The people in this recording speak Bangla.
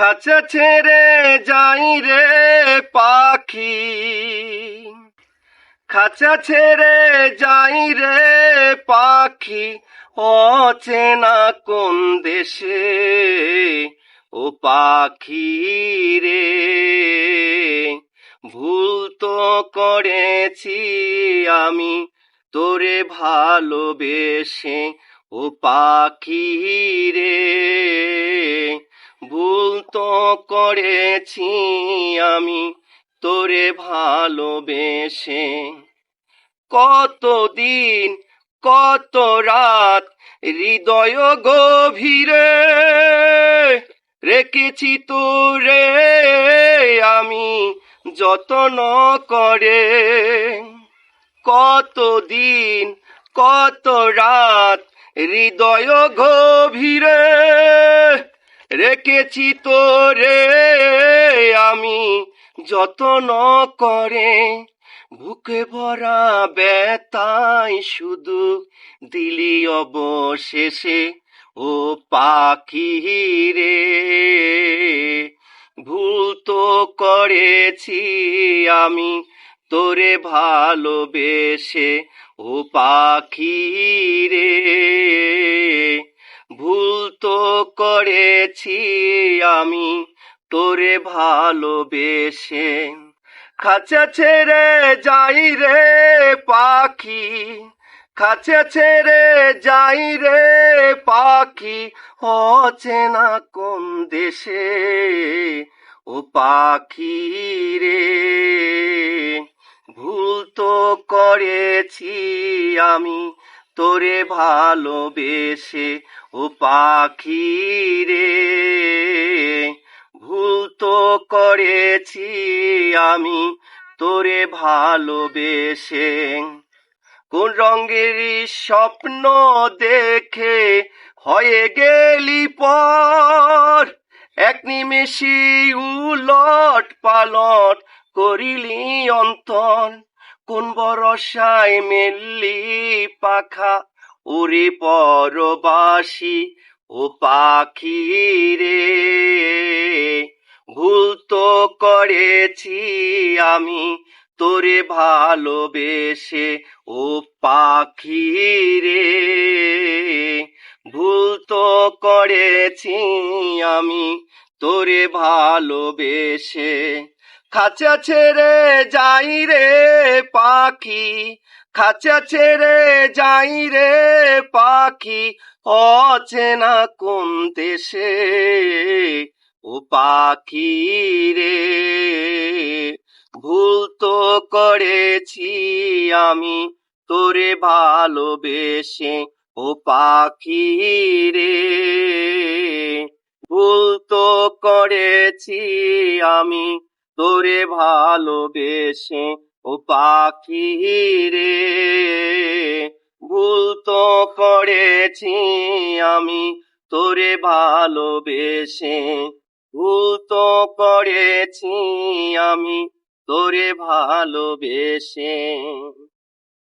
খাঁচা ছেড়ে যাই রে পাখি, খাঁচা ছেড়ে যাই রে পাখি, অচেনা কোন দেশে। ও পাখি রে, ভুল তো করেছি আমি তোরে ভালোবেসে। ও পাখি রে, ভুল তো করেছি আমি তোরে ভালোবেসে। কতদিন কত রাত হৃদয় গভীরে রেখেছি তোরে আমি যত্ন করে। কতদিন কত রাত হৃদয় গভীরে রেখেছি তোরে আমি যত্ন করে। বুকে ভরা ব্যথায় শুধু দিলি অবশেষে। ও পাখি রে, ভুল তো করেছি আমি তোরে ভালোবেসে। ও পাখি রে, ভুল তো করেছি আমি তোরে ভালোবেসে। খাঁচা ছেড়ে যাই রে পাখি, খাঁচা ছেড়ে যাই রে পাখি, অচেনা কোন দেশে। ও পাখি রে, ভুল তো করেছি আমি তোরে ভালোবেসে। ও পাখি রে, ভুল তো করেছি আমি তোরে ভালোবেসে। কোন রঙের স্বপ্ন দেখে হয়ে গেলি পর, এক নিমেষে উলট পালট করিলি অন্তর। কোন বরষায় মেললি পাখা উড়ে পরবাসী। ও পাখি রে, ভুল তো করেছি আমি তোরে ভালোবেসে। ও পাখি রে, ভুল তো করেছি আমি তোরে ভালোবেসে। খাঁচা ছেড়ে যাই রে পাখি, খাঁচা ছেড়ে যাই রে পাখি, অচেনা কোন দেশে। ও পাখি রে, ভুল তো করেছি আমি তোরে ভালোবেসে। ও পাখি রে, ভুল তো করেছি আমি তোরে ভালোবেসে। ও পাখি রে, ভুল তো করেছি আমি তোরে ভালোবেসে। ভুল তো করেছি আমি তোরে ভালোবেসে।